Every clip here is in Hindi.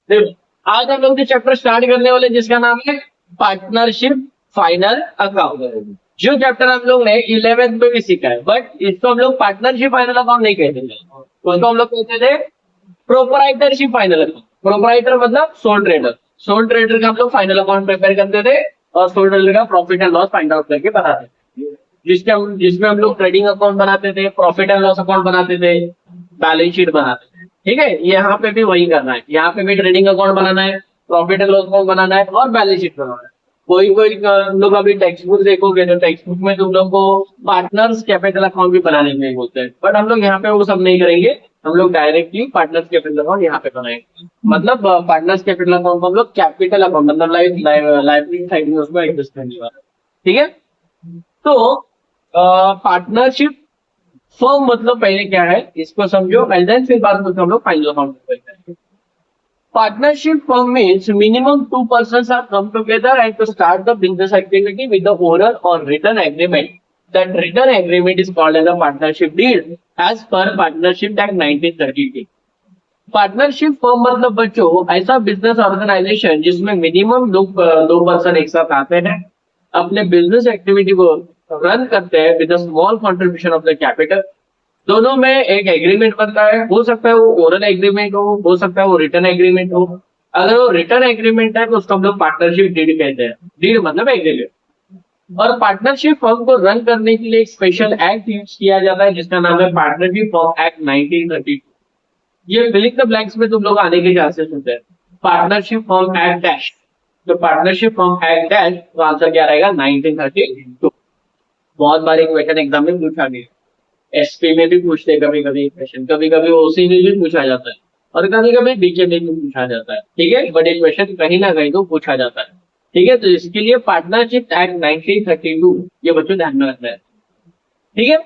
देखो, आज हम लोग जो चैप्टर स्टार्ट करने वाले जिसका नाम है पार्टनरशिप फाइनल अकाउंट। जो चैप्टर हम लोग ने 11th में भी सीखा है, बट इसको हम लोग पार्टनरशिप फाइनल अकाउंट नहीं कहते थे, उसको हम लोग कहते थे प्रोपराइटरशिप फाइनल अकाउंट। प्रोपराइटर मतलब सोल ट्रेडर। सोल ट्रेडर का हम लोग फाइनल अकाउंट प्रिपेयर करते थे और सोल ट्रेडर का profit and loss find out करके बनाते थे, जिसमें हम लोग ट्रेडिंग अकाउंट बनाते थे, प्रॉफिट एंड लॉस अकाउंट बनाते थे, बैलेंस शीट बनाते थे। ठीक है, यहाँ पे भी वही करना है, यहाँ पे भी ट्रेडिंग अकाउंट बनाना है, प्रॉफिट एंड लॉस अकाउंट बनाना है और बैलेंस शीट बनाना है। कोई कोई लोग अभी टेक्स्ट बुक देखोगे तो टेक्स्ट बुक में तुम लोग को पार्टनर्स कैपिटल अकाउंट भी बनाने के लिए बोलते हैं, बट हम लोग यहाँ पे वो सब नहीं करेंगे। हम लोग डायरेक्टली पार्टनर्स कैपिटल अकाउंट यहाँ पे बनाएंगे। मतलब पार्टनर्स कैपिटल अकाउंट को हम लोग कैपिटल अकाउंट मतलब लाइबिलिटी साइड में उसको एडजस्ट करने वाला। ठीक है, तो पार्टनरशिप फर्म मतलब पहले क्या है इसको समझो, एंड देन फिर बाद में हम लोग फाइनल अकाउंट करेंगे। Partnership firm means minimum two persons are come together and to start the business activity with the owner on written agreement. That written agreement is called as a partnership deed as per Partnership Act 1930. Partnership firm मतलब बच्चों ऐसा बिजनेस ऑर्गेनाइजेशन जिसमें मिनिमम दो पर्सन एक साथ आते हैं, अपने बिजनेस एक्टिविटी को रन करते हैं with small contribution of the capital. दोनों में एक एग्रीमेंट बनता है, हो सकता है वो ओरल एग्रीमेंट हो सकता है वो रिटर्न एग्रीमेंट हो। अगर वो रिटर्न एग्रीमेंट है तो उसको हम लोग पार्टनरशिप डीड कहते हैं। डीड मतलब एग्रीमेंट। और पार्टनरशिप फर्म को रन करने के लिए एक स्पेशल एक्ट यूज किया जाता है जिसका नाम है पार्टनरशिप फर्म एक्ट 1932। ये फिलिंग द ब्लैंक्स में तुम लोग आने के चांसेस होते हैं। पार्टनरशिप फर्म एक्ट डैश, तो पार्टनरशिप फर्म एक्ट डैश, तो आंसर क्या रहेगा 1932। बहुत बार एक क्वेश्चन एग्जाम में पूछा गया, एसपी में भी पूछते हैं कभी कभी क्वेश्चन, कभी कभी ओसी में भी पूछा जाता है और कभी कभी डीके में भी पूछा जाता है। ठीक है, बट एक क्वेश्चन कहीं ना कहीं तो पूछा जाता है। ठीक है, तो इसके लिए पार्टनरशिप एक्ट 1932 ये बच्चों ध्यान में रखना है। ठीक है,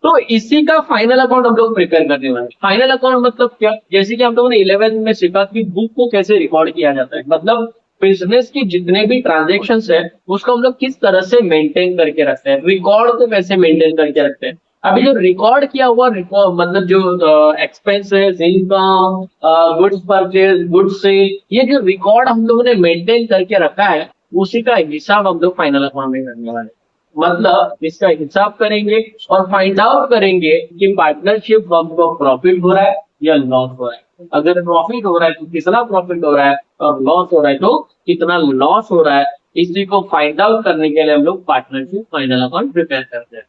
तो इसी का फाइनल अकाउंट हम लोग प्रिपेयर करने वाले हैं। फाइनल अकाउंट मतलब क्या, जैसे कि हम लोगों ने 11th में सीखा कि बुक को कैसे रिकॉर्ड किया जाता है, मतलब बिजनेस की जितने भी ट्रांजेक्शन्स है उसको हम लोग किस तरह से मेंटेन करके रखते हैं, रिकॉर्ड को कैसे मेंटेन करके रखते हैं। अभी जो रिकॉर्ड किया हुआ रिकॉर्ड मतलब जो expenses, income, goods purchase, goods sale, ये जो रिकॉर्ड हम लोगों ने मेंटेन करके रखा है उसी का हिसाब हम लोग फाइनल अकाउंट में करने वाले हैं। मतलब इसका हिसाब करेंगे और फाइंड आउट करेंगे कि पार्टनरशिप फर्म को प्रॉफिट हो रहा है या लॉस हो रहा है। अगर प्रॉफिट हो रहा है तो कितना प्रॉफिट हो रहा है और लॉस हो रहा है तो कितना लॉस हो रहा है। इसी को फाइंड आउट करने के लिए हम लोग पार्टनरशिप फाइनल अकाउंट प्रिपेयर करते हैं।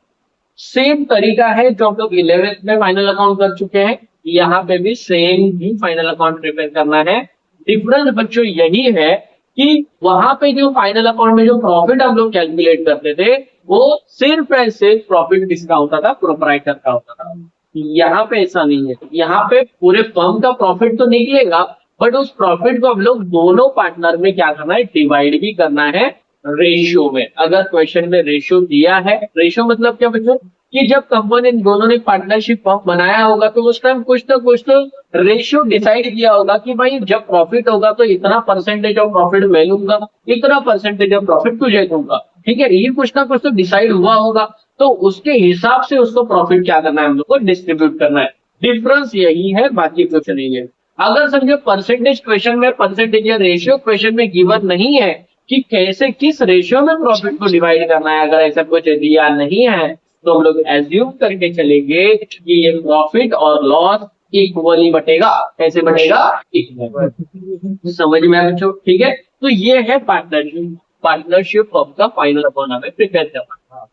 सेम तरीका है जो हम लोग 11th में फाइनल अकाउंट कर चुके हैं, यहाँ पे भी सेम ही फाइनल अकाउंट प्रिपेयर करना है। डिफरेंस बच्चों यही है कि वहां पे जो फाइनल अकाउंट में जो प्रॉफिट हम लोग कैलकुलेट करते थे वो सिर्फ एंड सिर्फ प्रॉफिट किसका होता था, प्रोपराइटर का होता था। यहाँ पे ऐसा नहीं है, यहाँ पे पूरे फर्म का प्रॉफिट तो निकलेगा बट उस प्रॉफिट को हम लोग दोनों पार्टनर में क्या करना है, डिवाइड भी करना है रेशियो में। अगर क्वेश्चन में रेशियो दिया है, रेशियो मतलब क्या बच्चों कि जब कंपनी दोनों ने पार्टनरशिप फर्म बनाया होगा तो उस टाइम कुछ तो रेशियो डिसाइड किया होगा कि भाई जब प्रॉफिट होगा तो इतना परसेंटेज ऑफ प्रॉफिट मैं लूंगा, इतना परसेंटेज ऑफ प्रॉफिट तुझे दूंगा। ठीक है, ये कुछ ना कुछ तो डिसाइड हुआ होगा, तो उसके हिसाब से उसको प्रॉफिट क्या करना है, हम लोग को डिस्ट्रीब्यूट करना है। डिफरेंस यही है, बाकी कुछ नहीं है। अगर समझो परसेंटेज क्वेश्चन में, परसेंटेज या रेशियो क्वेश्चन में गिवन नहीं है कि कैसे किस रेशियो में प्रॉफिट को डिवाइड करना है, अगर ऐसा कुछ दिया नहीं है तो हम लोग एज्यूम करके चलेंगे कि ये प्रॉफिट और लॉस इक्वली बटेगा। कैसे बटेगा, इक्वली। समझ में आया बच्चों? ठीक है, तो ये है पार्टनरशिप फर्म का फाइनल अकाउंट हमें प्रिपेयर करना।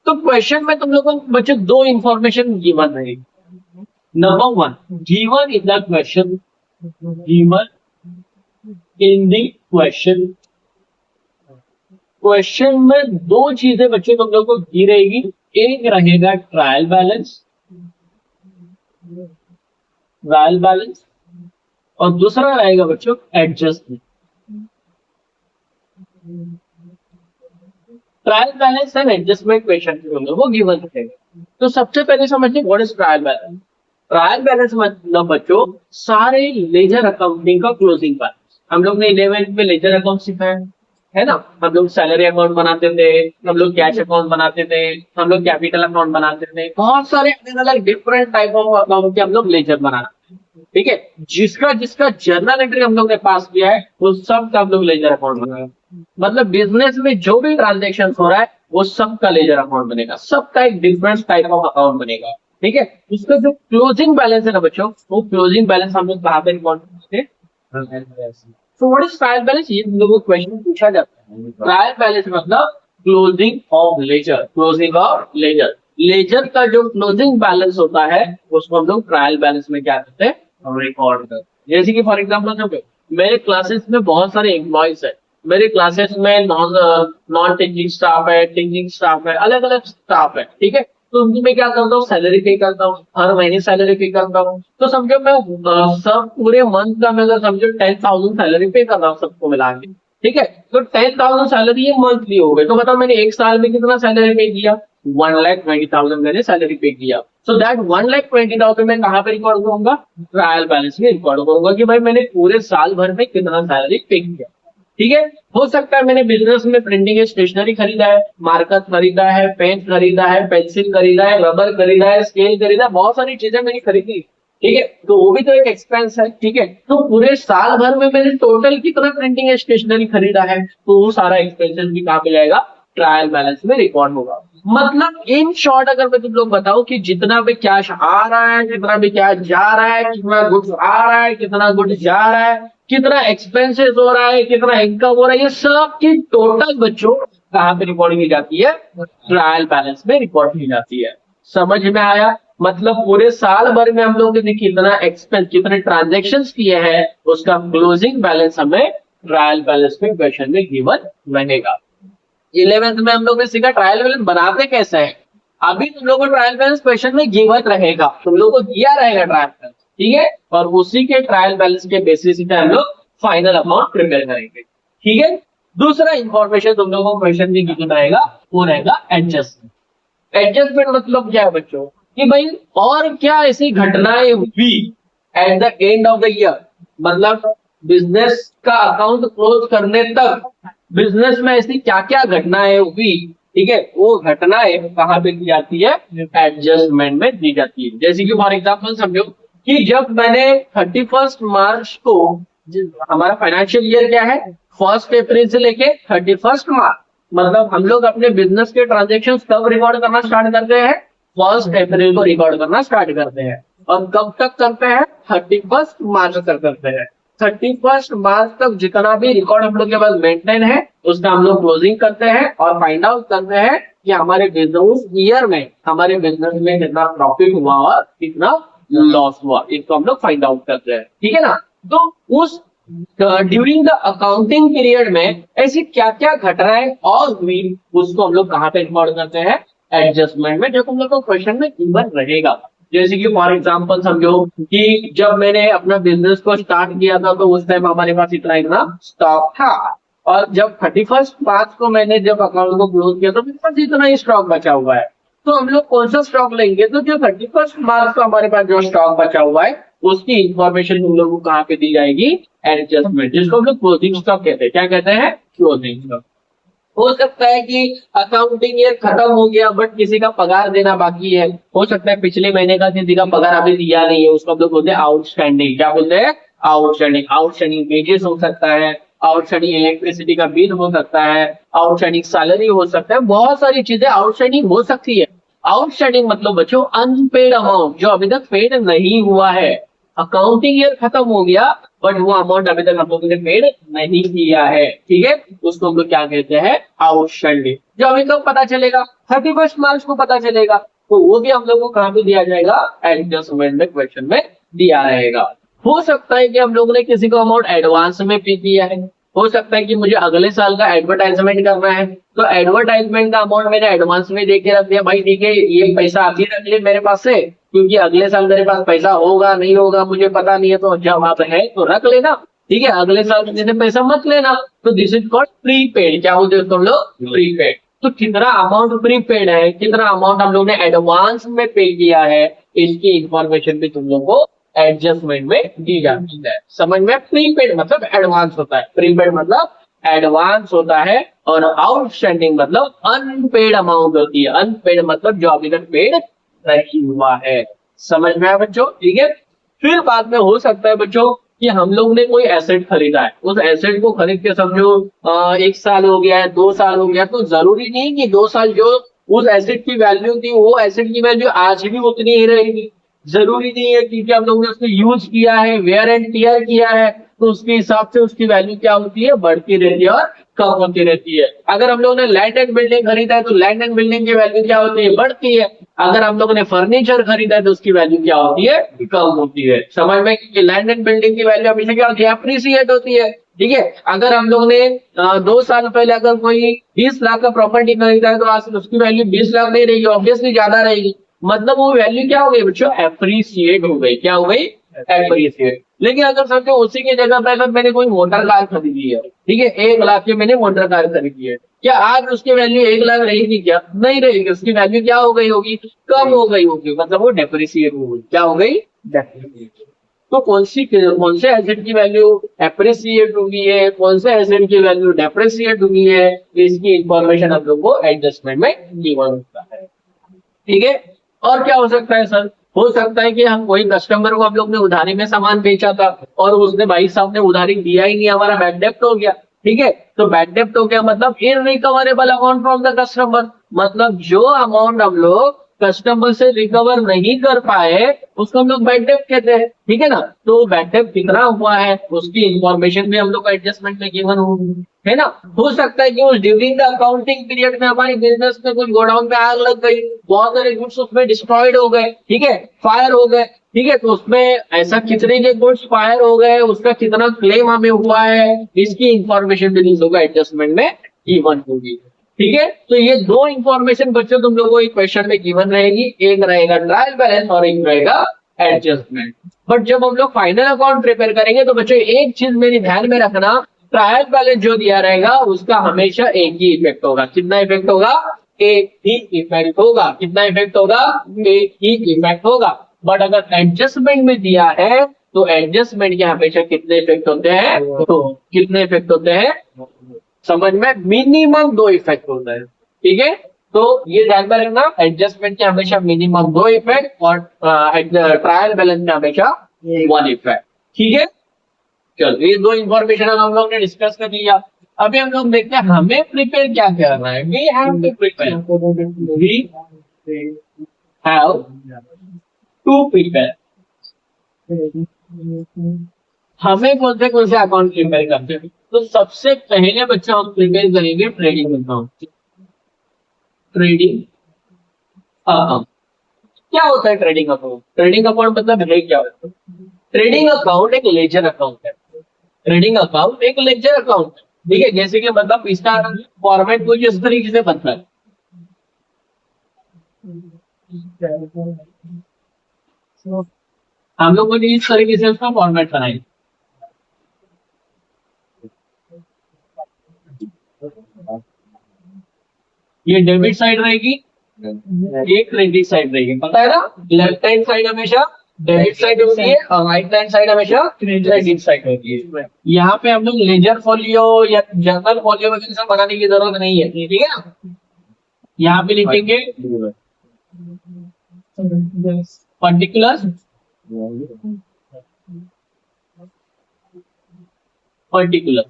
तो क्वेश्चन में तुम लोगों को बच्चों दो इंफॉर्मेशन गिवन रहेगी। Number 1, given in the question, given in the question. Question में दो चीजें बच्चे तुम लोग को दी रहेगी, एक रहेगा ट्रायल बैलेंस, और दूसरा रहेगा बच्चों adjustment. Trial balance and adjustment question वो गिवन रहेगा। तो सबसे पहले समझिए what is trial balance. Trial balance मतलब बच्चों सारे लेजर अकाउंटिंग का क्लोजिंग बैलेंस। हम लोग ने 11th में लेजर अकाउंट सीखा है ना। हम लोग सैलरी अकाउंट बनाते थे, हम लोग कैश अकाउंट बनाते थे, हम लोग कैपिटल अकाउंट बनाते थे, बहुत सारे अलग अलग डिफरेंट टाइप ऑफ अकाउंट के हम लोग लेजर बनाते थे। ठीक है, जिसका जिसका जर्नल एंट्री हम लोग ने पास किया है वो सब का हम लोग लेजर अकाउंट बनाएगा। मतलब बिजनेस में जो भी ट्रांजेक्शन हो रहा है वो सब का लेजर अकाउंट बनेगा, सबका एक डिफरेंट टाइप ऑफ अकाउंट बनेगा। ठीक है, उसका जो क्लोजिंग बैलेंस है ना बच्चों, वो क्लोजिंग बैलेंस हम लोग कहाँ पे रिकॉर्ड करते हैं? So what is trial balance, ये तुम लोगों को क्वेश्चन पूछा जाता है। ट्रायल बैलेंस मतलब closing of ledger, closing of ledger, ledger का जो क्लोजिंग बैलेंस होता है उसको हम लोग ट्रायल बैलेंस में क्या करते हैं, रिकॉर्ड करते हैं। जैसे कि फॉर एग्जांपल जब मेरे क्लासेस में बहुत सारे एम्प्लॉइज है, मेरे क्लासेस में नॉन टीचिंग स्टाफ है, टीचिंग स्टाफ है, अलग अलग स्टाफ है। ठीक है, तो उनकी मैं क्या करता हूँ, सैलरी पे करता हूँ, हर महीने सैलरी पे करता हूँ। तो समझो मैं सब पूरे मंथ का मैं अगर समझो 10,000 सैलरी पे कर रहा हूँ सबको मिला के। ठीक है, तो 10,000 सैलरी ये मंथली हो गई, तो बताओ मैंने एक साल में कितना सैलरी पे किया, 1,20,000 मैंने सैलरी पे किया। सो दैट 1,20,000 मैं कहाँ पे रिकॉर्ड करूंगा, ट्रायल बैलेंस में रिकॉर्ड करूंगा कि भाई मैंने पूरे साल भर में कितना सैलरी पे किया। ठीक है, हो सकता है मैंने बिजनेस में प्रिंटिंग स्टेशनरी खरीदा है, मार्कर खरीदा है, पेन खरीदा है, पेंसिल खरीदा है, रबर खरीदा है, स्केल खरीदा है, बहुत सारी चीजें मैंने खरीदी। ठीक है, तो वो भी तो एक एक्सपेंस है। ठीक है, तो पूरे साल भर में मैंने टोटल कितना प्रिंटिंग स्टेशनरी खरीदा है, तो वो सारा एक्सपेंसेस भी कहाँ पे जाएगा, ट्रायल बैलेंस में रिकॉर्ड होगा। मतलब इन शॉर्ट अगर मैं तुम लोग बताओ कि जितना भी कैश आ रहा है, जितना भी कैश जा रहा है, कितना गुड्स आ रहा है, कितना गुड्स जा रहा है, कितना एक्सपेंसेस हो रहा है, कितना इनकम हो रहा है, ये सब की टोटल बच्चों कहाँ पे रिकॉर्ड की जाती है, ट्रायल बैलेंस में रिकॉर्ड की जाती है। समझ में आया? मतलब पूरे साल भर में हम लोग ने कितना एक्सपेंस, कितने ट्रांजेक्शन्स किए हैं, उसका क्लोजिंग बैलेंस हमें ट्रायल बैलेंस में क्वेश्चन में गिवन रहेगा। 11th में हम लोग ने सीखा ट्रायल बैलेंस बनाते कैसे है। अभी तुम लोगों को ट्रायल बैलेंस क्वेश्चन में गिवन रहेगा, तुम लोगों को दिया रहेगा ट्रायल बैलेंस। ठीक है, और उसी के ट्रायल बैलेंस के बेसिस पे हम लोग फाइनल अमाउंट प्रिपेयर करेंगे। ठीक है, दूसरा इंफॉर्मेशन तुम लोगों को क्वेश्चन में गिवन रहेगा, वो रहेगा एडजस्टमेंट। एडजस्टमेंट मतलब क्या है बच्चों, कि भाई और क्या ऐसी घटनाएं हुई at the end of the year, मतलब बिजनेस का अकाउंट क्लोज करने तक बिजनेस में ऐसी क्या क्या घटनाएं हुई। ठीक है, वो घटनाएं कहाँ पे दी जाती है, एडजस्टमेंट में दी जाती है। जैसे कि फॉर एग्जांपल समझो कि जब मैंने 31 मार्च को, हमारा फाइनेंशियल ईयर क्या है, 1 अप्रैल से लेके 31 मार्च, मतलब हम लोग अपने बिजनेस के ट्रांजेक्शन कब रिकॉर्ड करना स्टार्ट करते हैं, 1 अप्रैल को रिकॉर्ड करना स्टार्ट करते हैं। और कब तक करते हैं, 31 मार्च तक करते हैं। 31 मार्च तक जितना भी रिकॉर्ड हम लोग के पास मेंटेन है उसका हम लोग क्लोजिंग करते हैं और फाइंड आउट करते हैं कि हमारे बिजनेस ईयर में, हमारे बिजनेस में कितना प्रॉफिट हुआ और कितना लॉस हुआ, इसको हम लोग फाइंड आउट करते हैं। ठीक है ना, तो उस ड्यूरिंग द अकाउंटिंग पीरियड में ऐसी क्या क्या घटनाएं और हुई, उसको हम लोग कहाँ पे रिकॉर्ड करते हैं, एडजस्टमेंट में, जो तुम लोग को क्वेश्चन में गिवन रहेगा। जैसे कि फॉर एग्जांपल समझो कि जब मैंने अपना बिजनेस को स्टार्ट किया था तो उस टाइम हमारे पास इतना इतना स्टॉक था, और जब 31 मार्च को मैंने जब अकाउंट को क्लोज किया तो मेरे पास इतना ही स्टॉक बचा हुआ है। तो हम लोग कौन सा स्टॉक लेंगे, तो जो 31 मार्च को हमारे पास जो स्टॉक बचा हुआ है उसकी इंफॉर्मेशन तुम लोग को कहाँ पे दी जाएगी, एडजस्टमेंट, जिसको हम लोग क्लोजिंग स्टॉक कहते हैं। क्या कहते हैं, क्लोजिंग स्टॉक। हो सकता है कि अकाउंटिंग ईयर खत्म हो गया बट किसी का पगार देना बाकी है, हो सकता है पिछले महीने का किसी का पगार अभी दिया नहीं है, उसको हम लोग बोलते हैं आउटस्टैंडिंग। क्या बोलते हैं, आउटस्टैंडिंग। आउटस्टैंडिंग वेजेस हो सकता है, आउटस्टैंडिंग इलेक्ट्रिसिटी का बिल हो सकता है, आउटस्टैंडिंग सैलरी हो सकता है, बहुत सारी चीजें आउटस्टैंडिंग हो सकती है। आउटस्टैंडिंग मतलब बच्चों अनपेड अमाउंट जो अभी तक पेड नहीं हुआ है। अकाउंटिंग ईयर खत्म हो गया बट वो अमाउंट अभी तक हम लोगों ने पेड नहीं किया है। ठीक है, उसको हम लोग क्या कहते हैं, आउटस्टैंडिंग। जो अभी तक पता चलेगा 31 मार्च को पता चलेगा, तो वो भी हम लोग को कहाँ पे दिया जाएगा, एडजस्टमेंट में क्वेश्चन में दिया रहेगा। हो सकता है कि हम लोगों ने किसी को अमाउंट एडवांस में पे किया है, हो सकता है कि मुझे अगले साल का एडवर्टाइजमेंट करना है, तो एडवर्टाइजमेंट का अमाउंट मैंने एडवांस में दे के रख दिया, भाई ठीक है ये पैसा अभी रख ले मेरे पास से, क्योंकि अगले साल मेरे पास पैसा होगा नहीं होगा मुझे पता नहीं है, तो जब आप है तो रख लेना। ठीक है, अगले साल मुझे से पैसा मत लेना। तो दिस इज कॉल्ड प्रीपेड। क्या बोलते हो तुम लोग, प्रीपेड। तो कितना अमाउंट प्रीपेड है, कितना अमाउंट हम लोग ने एडवांस में पे किया है, इसकी इंफॉर्मेशन भी तुम लोग को एडजस्टमेंट में दी जाती है। समझ में, प्रीपेड मतलब एडवांस होता है, प्रीपेड मतलब एडवांस होता है, और आउटस्टैंडिंग मतलब अनपेड अमाउंट होती है। अनपेड मतलब जो अभी तक पेड नहीं हुआ है। समझ में आया बच्चों, ठीक है। फिर बाद में हो सकता है बच्चों कि हम लोग ने कोई एसेट खरीदा है, उस एसेट को खरीद के समझो 1 साल हो गया है, 2 साल हो गया, तो जरूरी नहीं कि 2 साल जो उस एसेट की वैल्यू थी वो एसेट की वैल्यू आज भी उतनी ही रहेगी। जरूरी नहीं है क्योंकि हम लोग ने उसको यूज किया है, वेयर एंड टियर किया है, तो उसके हिसाब से उसकी वैल्यू क्या होती है, बढ़ती रहती है और कम होती रहती है। अगर हम लोग ने लैंड एंड बिल्डिंग खरीदा है तो लैंड एंड बिल्डिंग की वैल्यू क्या होती है, बढ़ती है। अगर हम लोग ने फर्नीचर खरीदा है तो उसकी वैल्यू क्या होती है, कम होती है। समझ में कि लैंड एंड बिल्डिंग की वैल्यू हमेशा क्या होती है, अप्रिसिएट होती है। ठीक है, अगर हम लोग ने 2 साल पहले अगर कोई 20 लाख का प्रॉपर्टी खरीदा है तो आज उसकी वैल्यू 20 लाख नहीं रहेगी, ऑब्वियसली ज्यादा रहेगी। मतलब वो वैल्यू क्या हो गई बच्चों, एप्रिसिएट हो गई। क्या हो गई, एप्रिसिएट। लेकिन अगर समझो उसी की जगह पे अगर मैंने कोई मोटर कार खरीदी है, ठीक है, 1 लाख की मैंने मोटर कार खरीदी है, क्या आज उसकी वैल्यू 1 लाख रहेगी, क्या नहीं रहेगी, उसकी वैल्यू क्या हो गई होगी, कम हो गई होगी, मतलब वो डेप्रिसिएट हो गई। क्या हो गई, डेप्रिसिएट। तो कौन से एसेट की वैल्यू एप्रिसिएट हुई है, कौन से एसेट की वैल्यू डेप्रिसिएट हुई है, इसकी इंफॉर्मेशन हम लोग को एडजस्टमेंट में गिवन होता है। ठीक है, और क्या हो सकता है सर, हो सकता है कि हम कोई कस्टमर को हम लोग ने उधारी में सामान बेचा था और उसने भाई साहब ने उधारी दिया ही नहीं, हमारा बैड डेप्ट हो गया। ठीक है, तो बैड डेप्ट हो गया मतलब इनरिकवरेबल अमाउंट फ्रॉम द कस्टमर, मतलब जो अमाउंट हम लोग कस्टमर से रिकवर नहीं कर पाए उसको हम लोग बैड डेप्ट कहते हैं। ठीक है ना, तो बैड डेप्ट कितना हुआ है उसकी इंफॉर्मेशन भी हम लोग एडजस्टमेंट में गिवन होगी, है ना। हो सकता है कि उस ड्यूरिंग द अकाउंटिंग पीरियड में हमारी बिजनेस में कुछ गोडाउन पे आग लग गई, बहुत सारे गुड्स उसमें डिस्ट्रॉयड हो गए, ठीक है, फायर हो गए। ठीक है, तो उसमें ऐसा कितने के गुड्स फायर हो गए, उसका कितना क्लेम हमें हुआ है, इसकी इंफॉर्मेशन भी होगा एडजस्टमेंट में गिवन होगी। ठीक है, तो ये दो इंफॉर्मेशन बच्चों तुम लोगों को एक क्वेश्चन में गिवन रहेगी, एक रहेगा ट्रायल बैलेंस और एक रहेगा एडजस्टमेंट। बट जब हम लोग फाइनल अकाउंट प्रिपेयर करेंगे तो बच्चों एक चीज मेरी ध्यान में रखना, ट्रायल बैलेंस जो दिया रहेगा उसका हमेशा एक ही इफेक्ट होगा। कितना इफेक्ट होगा, एक ही इफेक्ट होगा। कितना इफेक्ट होगा, एक ही इफेक्ट होगा। बट अगर एडजस्टमेंट में दिया है तो एडजस्टमेंट के हमेशा कितने इफेक्ट होते हैं, तो कितने इफेक्ट होते हैं, समझ में, मिनिमम 2 इफेक्ट होता है। ठीक है, तो ये ध्यान में रखना, एडजस्टमेंट के हमेशा मिनिमम 2 इफेक्ट और ट्रायल बैलेंस में हमेशा 1 इफेक्ट। ठीक है, चलो ये 2 इंफॉर्मेशन हम लोग ने डिस्कस कर लिया। अभी हम लोग देखते हैं हमें प्रिपेयर क्या करना है। We have to prepare, we have to prepare. हमें कौन से अकाउंट प्रिपेयर करते हैं, तो सबसे पहले बच्चा हम प्रिपेयर करेंगे ट्रेडिंग अकाउंट। ट्रेडिंग अकाउंट क्या होता है, ट्रेडिंग अकाउंट, ट्रेडिंग अकाउंट मतलब है क्या होता है, ट्रेडिंग अकाउंट एक लेजर अकाउंट है। ट्रेडिंग अकाउंट एक लेजर अकाउंट है, ठीक है, जैसे कि मतलब इसका फॉर्मेट कुछ इस तरीके से बनता है। हम लोग को इस तरीके से उसका फॉर्मेट बनाएंगे। ये डेबिट साइड रहेगी, ये क्रेडिट साइड रहेगी, पता है ना। लेफ्ट हैंड साइड हमेशा डेबिट साइड होती है और राइट हैंड साइड हमेशा क्रेडिट साइड होती है। यहाँ पे हम लोग लेजर फोलियो या जर्नल फोलियो वगैरह सब बनाने की जरूरत नहीं है, ठीक है ना। यहाँ पे लिखेंगे पर्टिकुलर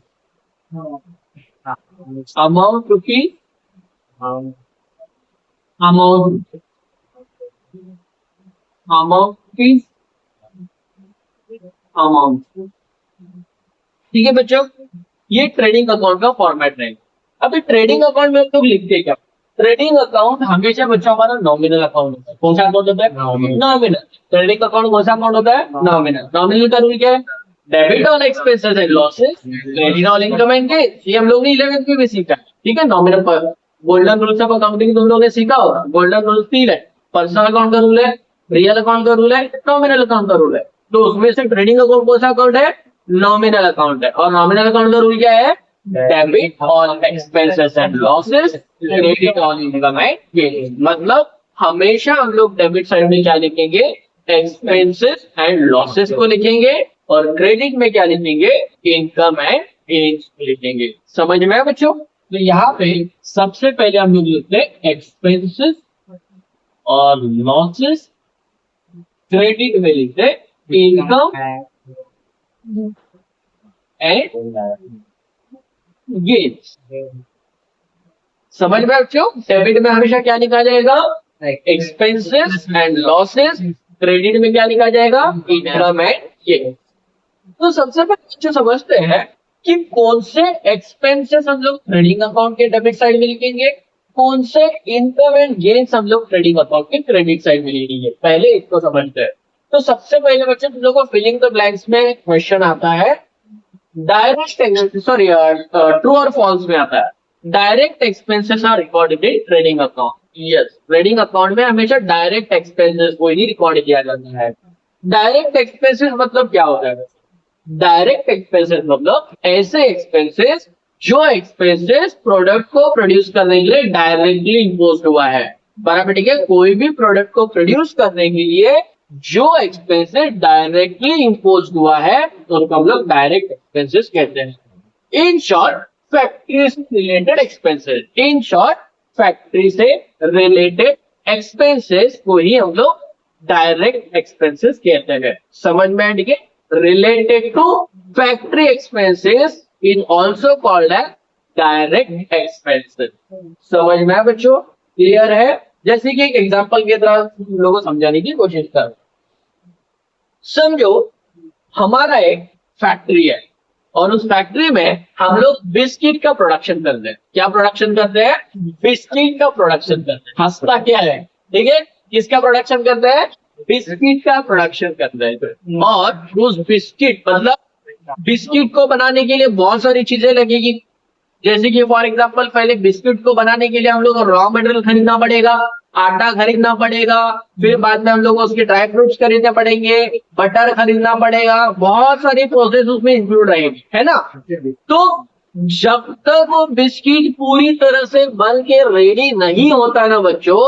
अमाउंट की अमाउंट की अमाउंट। ठीक है बच्चों, ये ट्रेडिंग अकाउंट का फॉर्मेट रहेगा। अभी ट्रेडिंग अकाउंट में हम लोग लिखते हैं क्या, ट्रेडिंग अकाउंट हमेशा बच्चों हमारा नॉमिनल अकाउंट होता है। कौन सा अकाउंट होता है, नॉमिनल। ट्रेडिंग अकाउंट कौन सा अकाउंट होता है, नॉमिनल। नॉमिनल का रूल क्या है, debit on expenses and losses, credit on income and gains. ये हम लोग ने 11th में भी सीखा है, ठीक है। नॉमिनल पर गोल्डन रूल्स ऑफ अकाउंटिंग तुम लोगों ने सीखा होगा। गोल्डन रूल 3 है, पर्सनल अकाउंट का रूल है, रियल अकाउंट का रूल है, नॉमिनल अकाउंट का रूल है। तो उसमें से ट्रेडिंग अकाउंट कौन सा अकाउंट है, नॉमिनल अकाउंट है। और नॉमिनल अकाउंट का रूल क्या है, debit on expenses and losses, credit on income and gains. मतलब हमेशा हम लोग डेबिट साइड में क्या लिखेंगे, एक्सपेंसेस एंड लॉसेस को लिखेंगे और क्रेडिट में क्या लिखेंगे, इनकम एंड गेन्स लिखेंगे। समझ में आया बच्चों। तो यहाँ पे सबसे पहले हम लोग लिखते हैं एक्सपेंसेस और लॉसेस, क्रेडिट में लिखते हैं इनकम एंड गेन्स। समझ में बच्चों, डेबिट में हमेशा क्या लिखा जाएगा, एक्सपेंसेस एंड लॉसेस। क्रेडिट में क्या लिखा जाएगा, इनकम एंड गेन्स। तो सबसे पहले बच्चों समझते हैं कि कौन से एक्सपेंसेस हम लोग ट्रेडिंग अकाउंट के डेबिट साइड में लिखेंगे, कौन से इनकम एंड गेन्स हम लोग ट्रेडिंग अकाउंट के क्रेडिट साइड में लिखेंगे। पहले इसको समझते हैं। तो सबसे पहले बच्चों तुम लोग को फिलिंग द ब्लैंक्स में क्वेश्चन आता है, डायरेक्ट सॉरी ट्रू और फॉल्स में आता है, direct expenses are recorded in trading account. Yes, trading account में हमेशा डायरेक्ट एक्सपेंसेस को ही रिकॉर्ड किया जाता है। डायरेक्ट एक्सपेंसेस मतलब क्या होता है, डायरेक्ट एक्सपेंसेस मतलब ऐसे एक्सपेंसेस जो एक्सपेंसेस प्रोडक्ट को प्रोड्यूस करने के लिए डायरेक्टली इम्पोज हुआ है। बराबर, ठीक है। कोई भी प्रोडक्ट को प्रोड्यूस करने के लिए जो एक्सपेंसेस डायरेक्टली इम्पोज हुआ है तो उसको हम लोग डायरेक्ट एक्सपेंसेस कहते हैं। इन शॉर्ट, फैक्ट्री से related expenses, in short factory से रिलेटेड एक्सपेंसेस को ही हम लोग डायरेक्ट एक्सपेंसेस कहते हैं। समझ में आया, ठीक है। Related to factory expenses in also called as direct expenses. समझ में आया बच्चों, क्लियर है। जैसे कि एक एग्जांपल की तरह तुम लोगों को समझाने की कोशिश कर, समझो हमारा एक फैक्ट्री है और उस फैक्ट्री में हम लोग बिस्किट का प्रोडक्शन करते हैं। क्या प्रोडक्शन करते हैं, बिस्किट का प्रोडक्शन करते हैं। हंसता क्या है, ठीक है। किसका प्रोडक्शन करते हैं, बिस्किट का प्रोडक्शन करते हैं। और उस बिस्किट मतलब बिस्किट को बनाने के लिए बहुत सारी चीजें लगेगी। जैसे कि फॉर एग्जांपल पहले बिस्किट को बनाने के लिए हम लोग रॉ मटेरियल खरीदना पड़ेगा, आटा खरीदना पड़ेगा, फिर बाद में हम लोग उसके ड्राई फ्रूट्स खरीदने पड़ेंगे, बटर खरीदना पड़ेगा, बहुत सारी प्रोसेस उसमें इंक्लूड रहेगी, है ना। तो जब तक वो बिस्किट पूरी तरह से बन के रेडी नहीं होता ना बच्चों,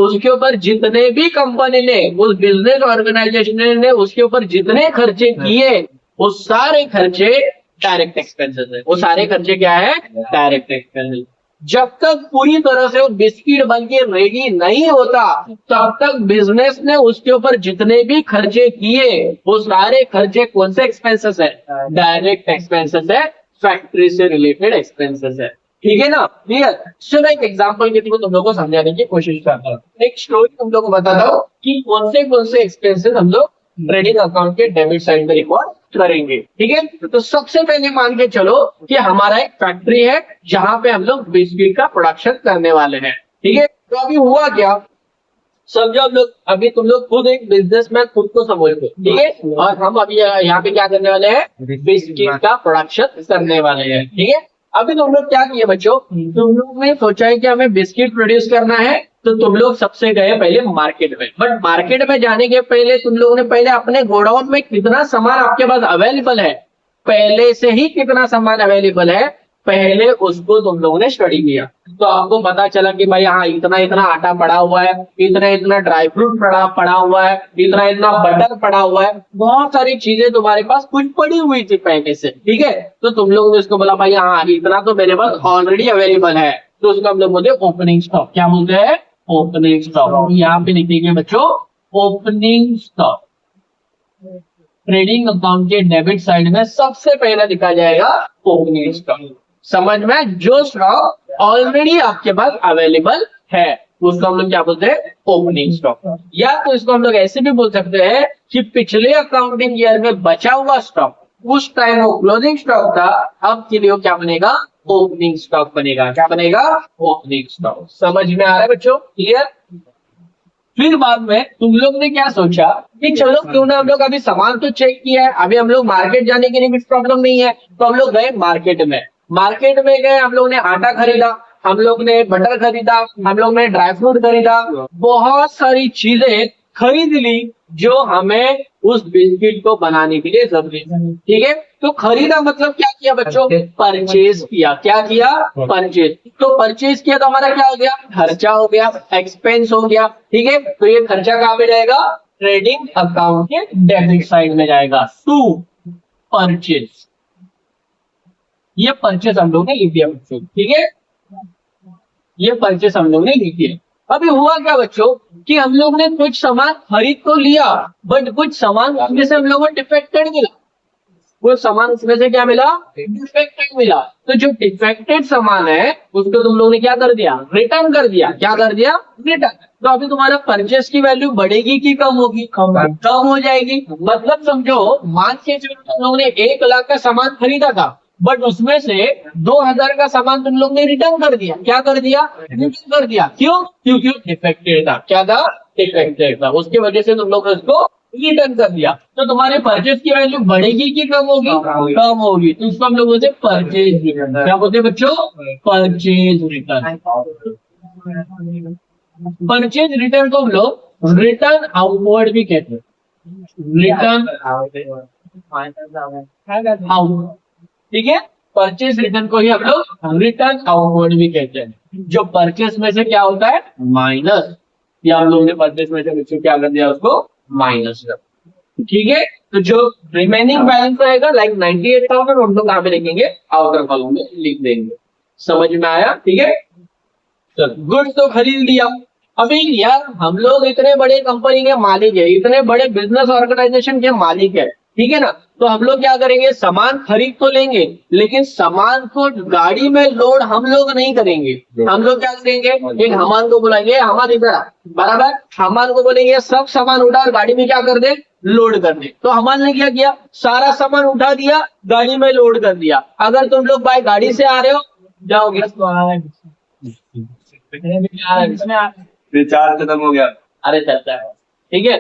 उसके ऊपर जितने भी कंपनी ने, उस बिजनेस ऑर्गेनाइजेशन ने उसके ऊपर जितने खर्चे किए वो सारे खर्चे डायरेक्ट एक्सपेंसेस है। वो सारे खर्चे क्या है, डायरेक्ट एक्सपेंसेस। जब तक पूरी तरह से वो बिस्किट बन के रेडी नहीं होता तब तक बिजनेस ने उसके ऊपर जितने भी खर्चे किए वो सारे खर्चे कौन से एक्सपेंसेस है, डायरेक्ट एक्सपेंसेस है, फैक्ट्री से रिलेटेड एक्सपेंसेस है। ठीक है ना, क्लियर। चलो एक एग्जांपल के थ्रू तुम लोग को समझाने की कोशिश करता हूँ। एक स्टोरी तुम लोग को बताता हूँ कि कौन से एक्सपेंसेस हम लोग ट्रेडिंग अकाउंट के डेबिट साइड में रिकॉर्ड करेंगे। ठीक है, तो सबसे पहले मान के चलो कि हमारा एक फैक्ट्री है जहां पे हम लोग बिस्किट का प्रोडक्शन करने वाले हैं। ठीक है, तो अभी हुआ क्या, समझो हम लोग, अभी तुम लोग खुद एक बिजनेसमैन खुद को समझो, ठीक है। और हम अभी यहाँ पे क्या करने वाले हैं, बिस्किट का प्रोडक्शन करने वाले हैं। ठीक है, अभी तुम लोग क्या किए बच्चों, तुम लोग ने सोचा है कि हमें बिस्किट प्रोड्यूस करना है, तो तुम लोग सबसे गए पहले मार्केट में। बट मार्केट में जाने के पहले तुम लोगों ने पहले अपने गोडाउन में कितना सामान आपके पास अवेलेबल है, पहले से ही कितना सामान अवेलेबल है, पहले उसको तुम लोगों ने स्टडी किया। तो आपको पता चला कि भाई हाँ इतना इतना आटा पड़ा हुआ है, इतना इतना ड्राई फ्रूट पड़ा हुआ है, इतना इतना बटर पड़ा हुआ है, बहुत सारी चीजें तुम्हारे पास कुछ पड़ी हुई थी पहले से। ठीक है, तो तुम लोगों ने इसको बोला भाई हाँ इतना तो मेरे पास ऑलरेडी अवेलेबल है, तो उसको हम लोग बोलते हैं ओपनिंग स्टॉक। क्या बोलते हैं, ओपनिंग स्टॉक। यहाँ पे लिखेंगे बच्चों ओपनिंग स्टॉक। ट्रेडिंग अकाउंट के डेबिट साइड में सबसे पहले लिखा जाएगा ओपनिंग स्टॉक। समझ में, जो स्टॉक ऑलरेडी आपके पास अवेलेबल है उसको हम लोग क्या बोलते हैं, ओपनिंग स्टॉक। या तो इसको हम लोग ऐसे भी बोल सकते हैं कि पिछले अकाउंटिंग ईयर में बचा हुआ स्टॉक, उस टाइम वो क्लोजिंग स्टॉक था, अब के लिए वो क्या बनेगा, ओपनिंग स्टॉक बनेगा। क्या बनेगा, ओपनिंग स्टॉक। समझ में आ रहा है बच्चों, क्लियर। फिर बाद में तुम लोग ने क्या सोचा कि चलो क्यों ना हम लोग अभी सामान तो चेक किया है, अभी हम लोग मार्केट जाने के लिए कुछ प्रॉब्लम नहीं है, तो हम लोग गए मार्केट में। मार्केट में गए, हम लोग ने आटा खरीदा, हम लोग ने बटर खरीदा, हम लोग ने ड्राई फ्रूट खरीदा, बहुत सारी चीजें खरीद ली जो हमें उस बिस्किट को बनाने के लिए जरूरी है। ठीक है, तो खरीदा मतलब क्या किया बच्चों, परचेज किया। क्या किया, परचेज। तो परचेज किया तो हमारा क्या हो गया, खर्चा हो गया, एक्सपेंस हो गया। ठीक है, तो ये खर्चा कहाँ पे जाएगा, ट्रेडिंग अकाउंट के डेबिट साइड में जाएगा, टू परचेज। ये परचेज हम लोग ने लिख दिया बच्चों। ठीक है, ये परचेज हम लोग ने लिख दिया। अभी हुआ क्या बच्चों कि हम लोग ने कुछ सामान खरीद तो लिया, बट कुछ सामान उसमें से हम लोगों को डिफेक्टेड मिला। वो सामान उसमें से क्या मिला? डिफेक्टेड मिला। तो जो डिफेक्टेड सामान है उसको तुम लोगों ने क्या कर दिया? रिटर्न कर दिया। क्या कर दिया? रिटर्न। तो अभी तुम्हारा परचेस की वैल्यू बढ़ेगी कि कम होगी? कम हो जाएगी। मतलब समझो, मान के चलो तुम लोगों ने 1 लाख का सामान खरीदा था, बट उसमें से 2,000 का सामान तुम लोग ने रिटर्न कर दिया। क्या कर दिया? रिटर्न कर दिया। क्यों? क्योंकि वो डिफेक्टेड था। क्या था? डिफेक्टेड था। उसकी वजह से तुम लोग ने उसको रिटर्न कर दिया। तो तुम्हारे परचेज की वैल्यू बढ़ेगी कि कम होगी? कम होगी। तो उसको हम लोग बोलते हैं परचेज रिटर्न। क्या बोलते हैं बच्चों? Purchase return. परचेज रिटर्न को हम लोग रिटर्न आउटवर्ड भी कहते हैं। रिटर्न आउट, ठीक है। परचेज रिटर्न को ही हम लोग रिटर्न आउटवर्ड भी कहते हैं। जो परचेज में से क्या होता है? माइनस। या हम लोग ने परचेज में से बच्चों क्या कर दिया? उसको माइनस कर। ठीक है। तो जो रिमेनिंग बैलेंस रहेगा लाइक 98,000 हम लोग कहाँ पे लिखेंगे? आउटर कॉलम में लिख देंगे। समझ में आया? ठीक है। चलो, गुड्स तो खरीद लिया। अभी यार हम लोग इतने बड़े कंपनी के मालिक है, इतने बड़े बिजनेस ऑर्गेनाइजेशन के मालिक है, ठीक है ना। तो हम लोग क्या करेंगे? सामान खरीद तो लेंगे, लेकिन सामान को गाड़ी में लोड हम लोग नहीं करेंगे। हम लोग क्या करेंगे? एक हमान को बुलाएंगे, हमान इधर बराबर, हमान को बोलेंगे सब सामान उठा और गाड़ी में क्या कर दे? लोड कर दे। तो हमान ने क्या किया? सारा सामान उठा दिया, गाड़ी में लोड कर दिया। अगर तुम लोग बाय गाड़ी से आ रहे हो, जाओगे रिचार्ज खत्म हो गया, अरे चलता है, ठीक है।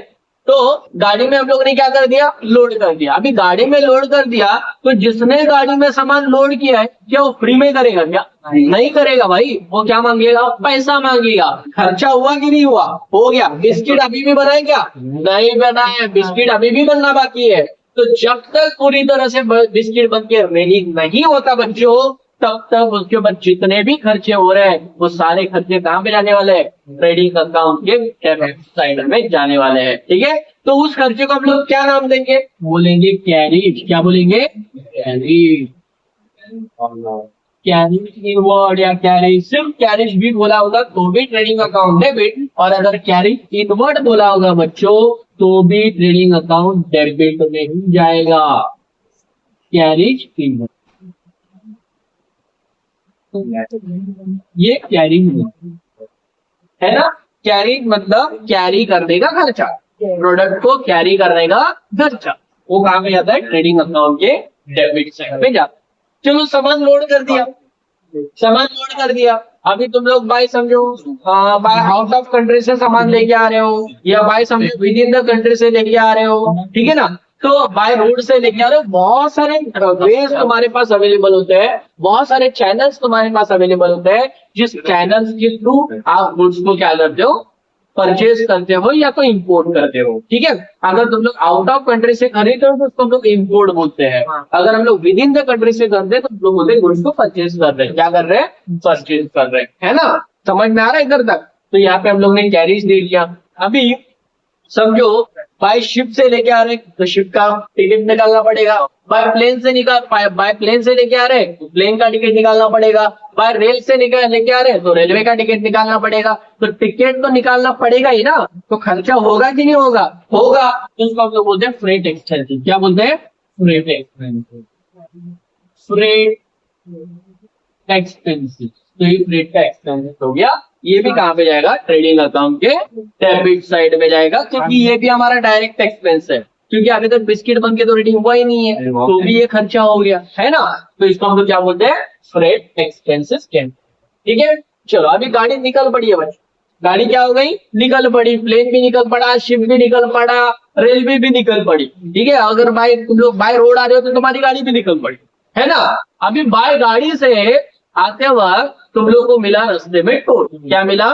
तो गाड़ी में हम लोग ने क्या कर दिया? लोड कर दिया। अभी गाड़ी में लोड कर दिया, तो जिसने गाड़ी में सामान लोड किया है, क्या वो फ्री में करेगा? क्या नहीं करेगा भाई। वो क्या मांगेगा? पैसा मांगेगा। खर्चा हुआ कि नहीं हुआ? हो गया। बिस्किट अभी भी बनाए क्या? नहीं बनाए। बिस्किट अभी भी बनना बाकी है। तो जब तक पूरी तरह से बिस्किट बन के रेडी नहीं होता बच्चों, तब तक उसके ऊपर जितने भी खर्चे हो रहे हैं वो सारे खर्चे कहाँ पे जाने वाले हैं? ट्रेडिंग अकाउंट के डेबिट साइड में जाने वाले हैं। ठीक है। तो उस खर्चे को हम लोग क्या नाम देंगे? बोलेंगे कैरिज। क्या बोलेंगे? कैरिज। कैरिज इनवर्ड या कैरिज, सिर्फ कैरिज भी बोला होगा तो भी ट्रेडिंग अकाउंट डेबिट, और अगर कैरिज इनवर्ड बोला होगा बच्चों तो भी ट्रेडिंग अकाउंट डेबिट में ही जाएगा। कैरिज इनवर्ड, ये कैरिंग है ना। कैरिंग मतलब कैरी करने का खर्चा, प्रोडक्ट को कैरी करने का खर्चा, वो कहाँ पे जाता है? ट्रेडिंग अकाउंट के डेबिट साइड पे जाता है। चलो, सामान लोड कर दिया, सामान लोड कर दिया। अभी तुम लोग बाय समझो बाय आउट ऑफ कंट्री से सामान लेके आ रहे हो, या बाय समझो विद इन द कंट्री से लेके आ रहे हो, ठीक है ना। तो बाय रोड से लेके आ रहे हो, बहुत सारे वेज तुम्हारे पास अवेलेबल होते हैं, बहुत सारे चैनल्स तुम्हारे पास अवेलेबल होते हैं, जिस चैनल्स के थ्रू आप गुड्स को क्या करते हो? परचेज करते हो या तो इंपोर्ट करते हो। ठीक है। अगर तुम लोग आउट ऑफ कंट्री से खरीदते हो तो उसको हम लोग इंपोर्ट बोलते हैं। अगर हम लोग विद इन द कंट्री से करते हैं तो हम लोग बोलते हैं गुड्स को परचेज कर रहे हैं। क्या कर रहे हैं? परचेज कर रहे हैं, है ना। समझ में आ रहा है इधर तक? तो यहाँ पे हम लोग ने कैरिज दे दिया। अभी समझो बाय शिप से लेके आ रहे तो शिप का टिकट निकालना पड़ेगा, बाय प्लेन से बाय प्लेन से लेके आ रहे तो प्लेन का टिकट निकालना पड़ेगा, बाय रेल से लेके आ रहे तो रेलवे का टिकट निकालना पड़ेगा। तो टिकट तो निकालना पड़ेगा ही ना, तो खर्चा होगा कि नहीं होगा? होगा। तो उसको हम लोग बोलते हैं फ्रेट एक्सपेंसिव। क्या बोलते हैं? Freight expensive. Freight expensive. तो ये फ्रेट का एक्सपेंसिव हो गया। ये भी कहाँ पे जाएगा? ट्रेडिंग अकाउंट के डेबिट साइड में जाएगा, क्योंकि ये भी हमारा डायरेक्ट एक्सपेंस है। क्योंकि अभी तक बिस्किट बन के तो रेडी हुआ ही नहीं है, तो भी ये खर्चा हो गया, है ना। तो इसको हम लोग क्या बोलते हैं? Freight expenses. ठीक है। चलो, अभी गाड़ी निकल पड़ी है बच्चे। गाड़ी क्या हो गई? निकल पड़ी। प्लेन भी निकल पड़ा, शिप भी निकल पड़ा, रेलवे भी निकल पड़ी। ठीक है। अगर तुम लोग बाय रोड आ रहे हो तो तुम्हारी गाड़ी भी निकल पड़ी, है ना। अभी बाय गाड़ी से आते वक्त तुम लोग को मिला रास्ते में टोल। क्या मिला?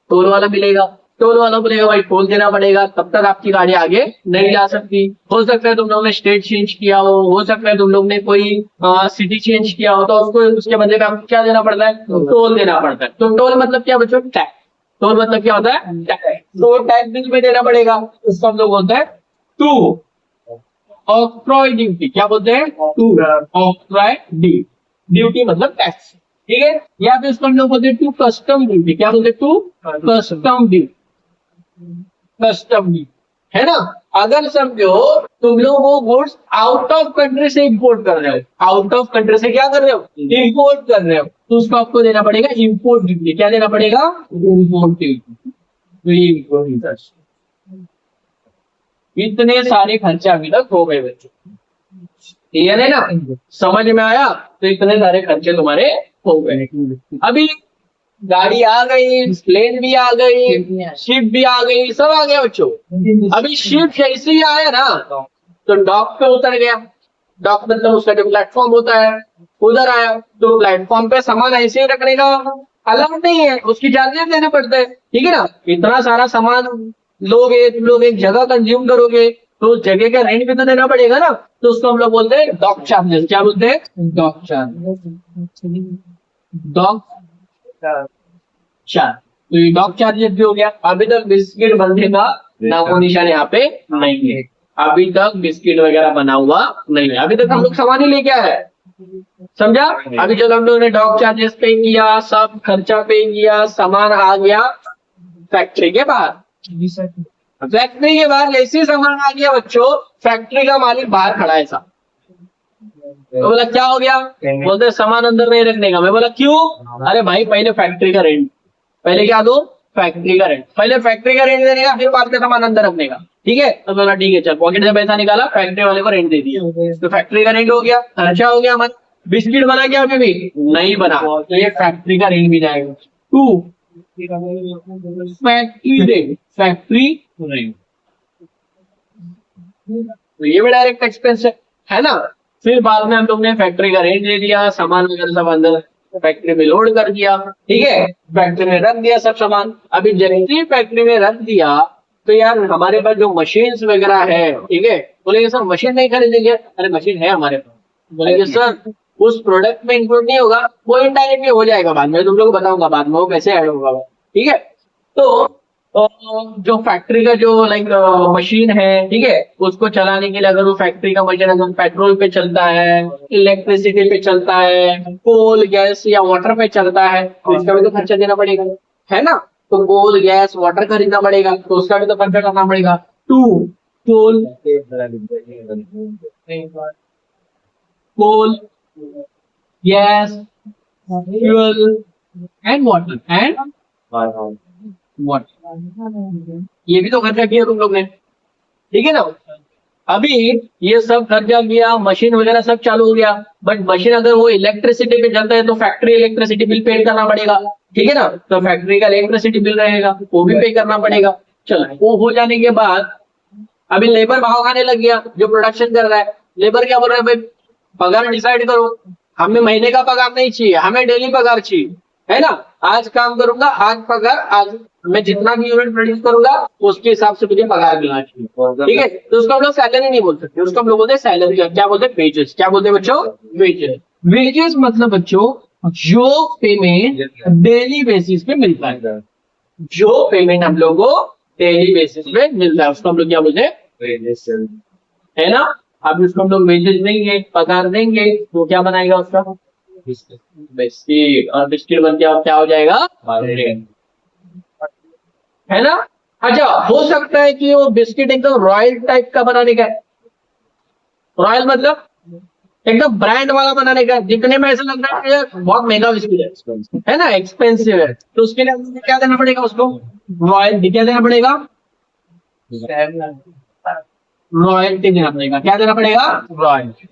टोल वाला मिलेगा। टोल वाला बोलेगा भाई टोल देना पड़ेगा, तब तक आपकी गाड़ी आगे नहीं जा सकती। हो सकता है तुम लोग ने स्टेट चेंज किया हो सकता है तुम लोग ने कोई सिटी चेंज किया हो, तो उसको उसके बदले में आपको क्या देना पड़ता है? टोल देना पड़ता है। तो टोल मतलब क्या बच्चों? टैक्स। टोल मतलब क्या होता है? टैक्स। तो टैक्स भी तुम्हें देना पड़ेगा। उसको हम लोग बोलते हैं टू ऑक्ट्रॉय ड्यूटी। क्या बोलते हैं? To octroi duty. ड्यूटी मतलब टैक्स। ठीक है, या फिर इसको हम लोग बोलते हैं टू कस्टम ड्यूटी। क्या बोलते हैं? To custom duty, custom duty, है ना। अगर समझो तुम लोग वो गुड्स आउट ऑफ कंट्री से इंपोर्ट कर रहे हो, आउट ऑफ कंट्री से क्या कर रहे हो? इंपोर्ट कर रहे हो, तो उसको आपको देना पड़ेगा इंपोर्ट ड्यूटी। क्या देना पड़ेगा? Import duty. इतने सारे खर्चे अभी तक हो गए बच्चों, क्लियर है ना? समझ में आया? तो इतने सारे खर्चे तुम्हारे हो गए। अभी गाड़ी आ गई, प्लेन भी आ गई, शिप भी आ गई, सब आ गया बच्चों। अभी शिप जैसे ही आया ना तो डॉक पे उतर गया। डॉक मतलब उसका जो प्लेटफॉर्म होता है उधर आया, तो प्लेटफॉर्म पे सामान ऐसे ही रखने का अलाउड नहीं है, उसकी चार्जेस देने पड़ते हैं, ठीक है ना। इतना सारा सामान लोगे, तुम लोग एक जगह कंज्यूम करोगे तो उस जगह का रेंट भी तो देना पड़ेगा ना, तो उसको हम लोग बोलते हैं डॉक चार्जेस। क्या बोलते हैं? Dock charge, dock charge. तो ये डॉक चार्जेस भी हो गया। अभी तक बिस्किट बनने का नामो निशान यहाँ पे नहीं है, अभी तक बिस्किट वगैरह बना हुआ नहीं है, अभी तक हम लोग सामान ही लेके आए, समझा। अभी चलो हम लोगों ने डॉक चार्जेस पे किया, सब खर्चा पे किया, सामान आ गया फैक्ट्री के बाहर। फैक्ट्री के बाहर जैसे ही सामान आ गया बच्चों, फैक्ट्री का मालिक बाहर खड़ा है साहब। तो बोला क्या हो गया? बोलते सामान अंदर नहीं रखने का। मैं बोला क्यों? अरे भाई पहले फैक्ट्री का रेंट, पहले क्या दो? फैक्ट्री का रेंट, पहले फैक्ट्री का रेंट देने का, फिर बाद में सामान अंदर रखने का, ठीक है। तो बोला ठीक है चल, पॉकेट से पैसा निकाला, फैक्ट्री वाले को रेंट दे दिया, तो फैक्ट्री का रेंट हो गया, खर्चा हो गया हमारा। बिस्किट बना क्या अभी भी नहीं बना, तो ये फैक्ट्री का रेंट भी जाएगा। To factory rent, factory rent, तो ये भी डायरेक्ट एक्सपेंस है ना। फिर बाद में हम लोग ने फैक्ट्री का रेंट दे दिया, सामान वगैरह सब अंदर फैक्ट्री में लोड कर दिया, ठीक है, फैक्ट्री में रख दिया सब सामान। अभी जैसे फैक्ट्री में रख दिया तो यार हमारे पास जो मशीन्स वगैरह है, ठीक है, बोलेंगे सर मशीन नहीं खरीदेंगे। अरे मशीन है हमारे पास। बोलेंगे सर उस प्रोडक्ट में इंक्लूड नहीं होगा, वो इनडायरेक्टली हो जाएगा बाद में, तुम लोग को बताऊंगा बाद में वो कैसे ऐड होगा, ठीक है। तो जो फैक्ट्री का जो लाइक मशीन है, ठीक है, उसको चलाने के लिए अगर वो फैक्ट्री का मशीन अगर पेट्रोल पे चलता है, इलेक्ट्रिसिटी पे चलता है, कोल गैस या वाटर पे चलता है, तो इसका भी तो खर्चा देना पड़ेगा, है ना। तो कोल गैस वाटर खरीदना पड़ेगा, तो उसका भी तो खर्चा करना पड़ेगा। To coal, coal gas fuel and water, and water, ये भी तो खर्चा किया तुम लोग ने, ठीक है ना। अभी ये सब खर्चा किया, मशीन वगैरह सब चालू हो गया, बट मशीन अगर वो इलेक्ट्रिसिटी पे चलता है तो फैक्ट्री इलेक्ट्रिसिटी बिल पे करना पड़ेगा, ठीक है ना। तो फैक्ट्री का इलेक्ट्रिसिटी बिल रहेगा, वो भी पे करना पड़ेगा। चलो वो हो जाने के बाद अभी लेबर भाव खाने लग गया, जो प्रोडक्शन कर रहा है। लेबर क्या बोल रहा है? भाई पगार डिसाइड करो, हमें महीने का पगार नहीं चाहिए, हमें डेली पगार चाहिए, है ना। आज काम करूंगा, आज पगार, आज मैं जितना भी यूनिट प्रोड्यूस करूंगा उसके हिसाब से मुझे पगार मिलना चाहिए, ठीक है। तो उसको हम लोग सैलरी नहीं बोल सकते, उसको हम लोग बोलते हैं सैलरी। क्या बोलते हैं? वेजेस। क्या बोलते हैं बच्चों? वेजेस। वेजेस मतलब बच्चों जो पेमेंट डेली बेसिस पे मिलता है, जो पेमेंट हम लोग को डेली बेसिस पे मिलता है उसको हम लोग क्या बोलते हैं? वेजेस, है ना। अब उसको हम लोग वेजेस देंगे, पगार देंगे, तो क्या बनाएगा उसका? बिस्किट। और बिस्किट बन के क्या हो जाएगा? है ना। अच्छा हो सकता है कि वो बिस्किट एकदम रॉयल टाइप का बनाने का है। रॉयल मतलब एकदम ब्रांड वाला बनाने का, दिखने में ऐसा लग रहा है कि बहुत महंगा बिस्किट है ना, एक्सपेंसिव है, तो उसके लिए हमें क्या देना पड़ेगा उसको? रॉयल्टी। क्या देना पड़ेगा? रॉयल्टी देना पड़ेगा। क्या देना पड़ेगा? रॉयल्टी।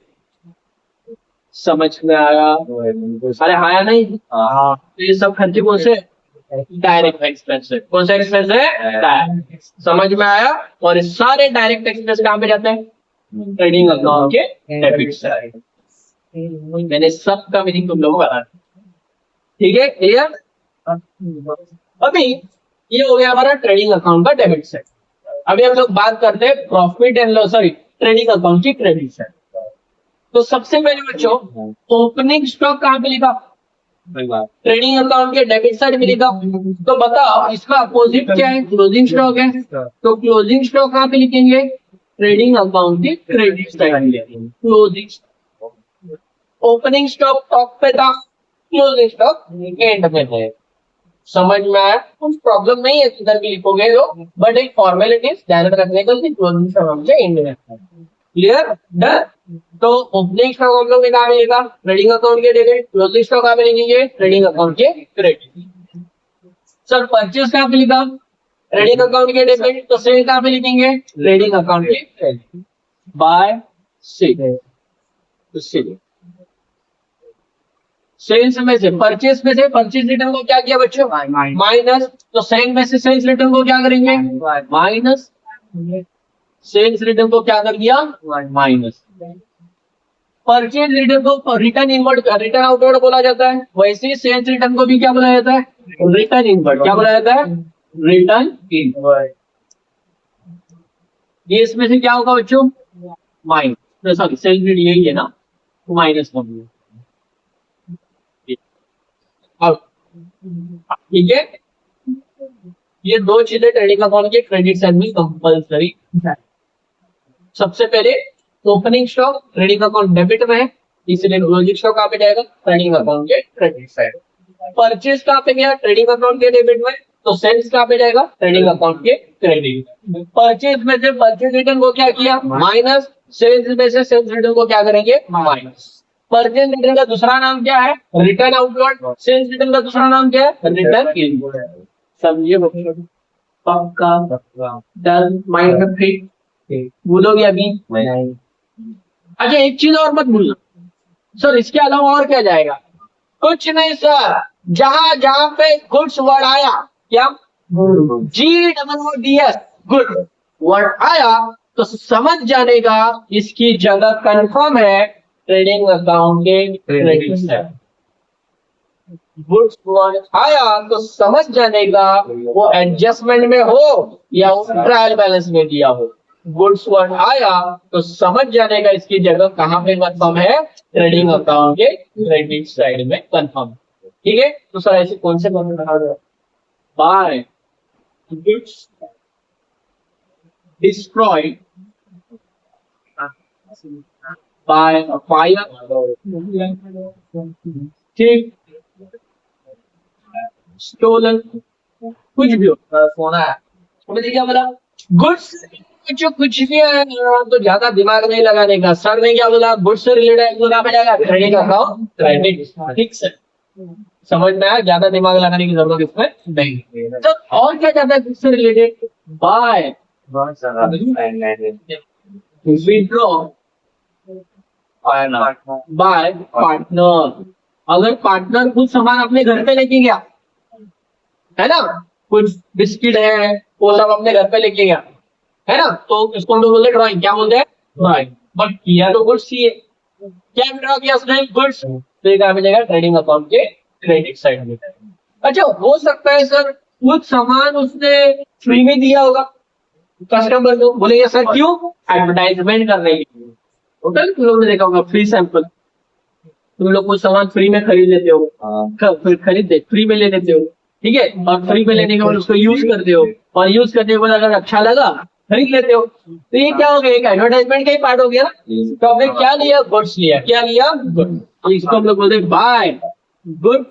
समझ में आया? अरे आया नहीं? तो ये सब खर्चे कौन से? डायरेक्ट एक्सपेंस है। कौन सा एक्सपेंस है? डायरेक्ट। समझ में आया? और सारे डायरेक्ट एक्सपेंस कहाँ पे जाते हैं? ट्रेडिंग अकाउंट के डेबिट साइड। मैंने सबका मीनिंग तुम लोगों को बता, ठीक है, क्लियर। अभी ये हो गया हमारा ट्रेडिंग अकाउंट का डेबिट साइड। अभी हम लोग बात करते हैं profit and loss, sorry trading account की क्रेडिट साइड। तो सबसे पहले बच्चों ओपनिंग स्टॉक कहाँ पे लिखा? ट्रेडिंग अकाउंट के डेबिट साइड में लिखा। तो बताओ इसका अपोजिट क्या है? क्लोजिंग स्टॉक है, तो क्लोजिंग स्टॉक कहाँ पे लिखेंगे? ट्रेडिंग अकाउंट की क्रेडिट साइड में लिखेंगे closing stock. Opening stock top पे था, क्लोजिंग स्टॉक एंड में है। समझ में आया? कुछ प्रॉब्लम नहीं है, किधर भी लिखोगे तो, बट एक फॉर्मेलिटीज ध्यान रखने को क्लोजिंग स्टॉक हमसे एंड में है। क्लियर? डन। तो ओपनिंग स्टॉक हम लोग ने कहा मिलेगा ट्रेडिंग अकाउंट के डेबिट, क्लोजिंग स्टॉक कहाँ पे लिखेंगे ट्रेडिंग अकाउंट के क्रेडिट। सर परचेज कहाँ पे लिखा ट्रेडिंग अकाउंट के डेबिट, तो सेल कहाँ पे लिखेंगे ट्रेडिंग अकाउंट के क्रेडिट। बाय सेल, सेल्स में से परचेज रिटर्न को क्या किया बच्चों माइनस, तो सेल में से सेल्स रिटर्न को क्या करेंगे माइनस, सेल्स रिटर्न को क्या कर दिया माइनस। परचेज रिटर्न को रिटर्न इनवर्ड रिटर्न आउटवर्ड बोला जाता है, वैसे ही सेल्स रिटर्न को भी क्या बोला जाता है रिटर्न इनवर्ड। क्या बोला जाता है रिटर्न इनवर्ड। ये इसमें से क्या होगा बच्चों माइनस, सॉरी सेल्स रिटर्न यही है ना, माइनस कर दिया। ठीक है, ये दो चीजें ट्रेडिंग अकाउंट के क्रेडिट साइड में कंपल्सरी है। सबसे पहले opening stock trading account debit में है, इसलिए क्लोजिंग स्टॉक कहाँ पे जाएगा ट्रेडिंग अकाउंट के क्रेडिट साइड। परचेज कहाँ पे गया ट्रेडिंग अकाउंट के डेबिट में, तो सेल्स कहाँ पे जाएगा ट्रेडिंग अकाउंट के क्रेडिट। परचेज में से परचेज रिटर्न को क्या किया माइनस, सेल्स में से सेल्स रिटर्न को क्या करेंगे माइनस। परचेज रिटर्न का दूसरा नाम क्या है रिटर्न आउटवर्ड, सेल्स रिटर्न का दूसरा नाम क्या है रिटर्न इनवर्ड। समझिए पक्का डन माइंड फिट बोलोगे अभी नहीं। अच्छा एक चीज और मत भूलना सर, इसके अलावा और क्या जाएगा, कुछ नहीं सर, जहां जहां पे गुड्स वर्ड आया क्या GOODS गुड वर्ड आया तो समझ जाने का इसकी जगह कंफर्म है ट्रेडिंग अकाउंट के क्रेडिट साइड। गुड्स वर्ड आया तो समझ जाने का वो एडजस्टमेंट में हो या वो ट्रायल बैलेंस में दिया हो। गुड्स वर्ड आया तो समझ जाने का इसकी जगह कहां पे कंफर्म है ट्रेडिंग अकाउंट के क्रेडिट साइड में कंफर्म। ठीक है, तो सर ऐसे कौन से कौन बना दो by goods destroyed by fire, ठीक, स्टोलन, कुछ भी हो सोना है। मैंने क्या बोला गुड्स जो कुछ भी है तो ज्यादा दिमाग नहीं लगाने का। सर ने क्या बोला गुड्स से रिलेटेड तो कहाँ पे जाएगा क्रेडिट अकाउंट क्रेडिट। ठीक से समझ में आया, ज्यादा दिमाग लगाने की जरूरत इसमें नहीं। तो और क्या जाता है गुड्स से related by withdraw bye partner. अगर पार्टनर कुछ सामान अपने घर पे लेके गया है ना, कुछ बिस्किट है वो सब अपने घर पे लेके गया है ना, तो इसको हम लोग बोलते हैं ड्रॉइंग। क्या बोलते हैं ड्रॉइंग, बट किया तो गुड्स ही है। क्या ड्रॉ किया उसने गुड्स, तो ये कहाँ मिलेगा ट्रेडिंग अकाउंट के क्रेडिट साइड में। अच्छा हो सकता है सर कुछ सामान उसने फ्री में दिया होगा कस्टमर को, बोलेंगे सर क्यों एडवर्टाइजमेंट करने के लिए। टोटल तुम लोग ने देखा होगा फ्री सैंपल, तुम लोग कुछ सामान फ्री में खरीद लेते हो, फिर खरीदते फ्री में ले लेते हो, ठीक है, और फ्री में लेने के बाद उसको यूज करते हो और यूज करने के बाद अगर अच्छा लगा खरीद लेते हो। तो ये क्या हो गया एक एडवर्टाइजमेंट का ही पार्ट हो गया ना। तो आपने क्या लिया गुड्स लिया, क्या लिया गुड, तो इसको हम लोग बोलते हैं by good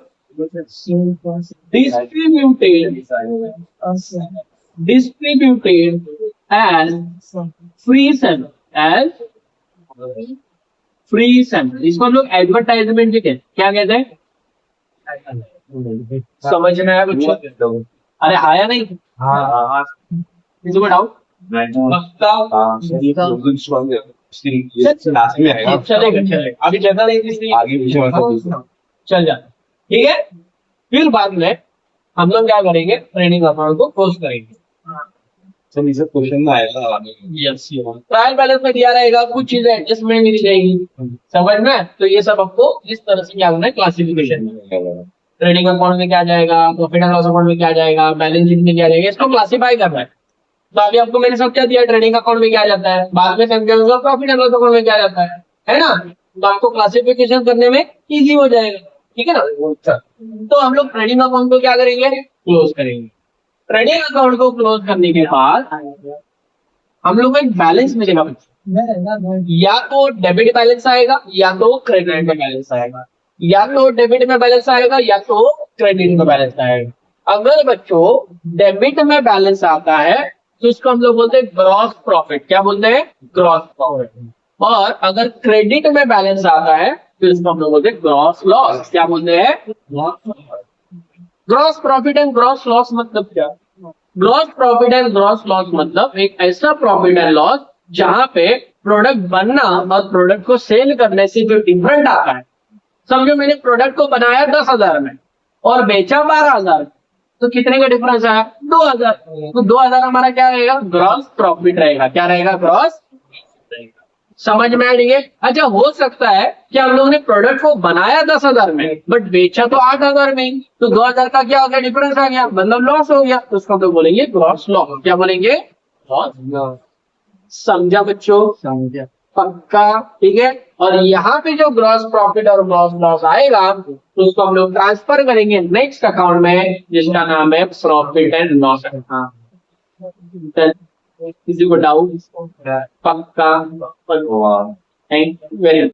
distributed as free sample, as free sample. इसको हम लोग एडवर्टाइजमेंट भी कहते हैं। क्या कहते हैं समझ में आया कुछ? अरे आया नहीं डाउट चलेगा चलेगा, अभी जगह नहीं आगे चल जाता। ठीक है, फिर बाद में हम लोग क्या करेंगे ट्रेडिंग अकाउंट को क्लोज करेंगे। क्वेश्चन आएगा यस, ट्रायल बैलेंस में दिया रहेगा, कुछ चीजें एडजस्टमेंट मिल जाएगी समझ में। तो ये सब आपको इस तरह से क्या करना है क्लासिफिकेशन में, ट्रेडिंग अकाउंट में क्या जाएगा, प्रॉफिट एंड लॉस अकाउंट में क्या जाएगा, बैलेंस शीट में क्या जाएगा, इसको क्लासिफाई करना है। तो अभी आपको मैंने सब क्या दिया ट्रेडिंग अकाउंट में क्या जाता है, बाद में समझाऊंगा प्रॉफिट एंड लॉस अकाउंट में क्या जाता है ना। तो आपको क्लासिफिकेशन करने में इजी हो जाएगा। ठीक है ना, तो हम लोग ट्रेडिंग अकाउंट को क्या करेंगे क्लोज करेंगे। ट्रेडिंग अकाउंट को क्लोज करने के बाद हम लोग को एक बैलेंस मिलेगा, या तो डेबिट बैलेंस आएगा या तो क्रेडिट बैलेंस आएगा। या तो डेबिट में बैलेंस आएगा या तो क्रेडिट में बैलेंस आएगा। अगर बच्चों डेबिट में बैलेंस आता है तो उसको हम लोग बोलते हैं ग्रॉस प्रॉफिट। क्या बोलते हैं? Gross profit. और अगर क्रेडिट में बैलेंस आता है तो इसको हम लोग बोलते हैं ग्रॉस लॉस। क्या बोलते हैं? Gross profit and gross loss मतलब क्या? Gross profit and gross loss मतलब एक ऐसा प्रॉफिट एंड लॉस जहां पे प्रोडक्ट बनना और प्रोडक्ट को सेल करने से जो डिफरेंट आता है। समझो मैंने प्रोडक्ट को बनाया 10,000 में और बेचा 12,000, तो कितने का डिफरेंस आया? 2,000। तो 2,000 हमारा क्या रहेगा? ग्रॉस प्रॉफिट रहेगा। क्या रहेगा? ग्रॉस। समझ में आ रही है? अच्छा, हो सकता है कि हम लोगों ने प्रोडक्ट को बनाया 10,000 में बट बेचा तो 8,000 में ही, तो 2,000 का क्या हो गया? डिफरेंस आ गया, मतलब लॉस हो गया। तो उसको हम लोग बोलेंगे ग्रॉस लॉस। क्या बोलेंगे? लॉस। समझा बच्चों? समझा। पक्का? ठीक है। और यहाँ पे जो ग्रॉस प्रॉफिट और ग्रॉस लॉस आएगा तो उसको हम लोग ट्रांसफर करेंगे नेक्स्ट अकाउंट में जिसका नाम है प्रॉफिट एंड लॉस अकाउंट। किसी को डाउट? पक्का? Thank you very much.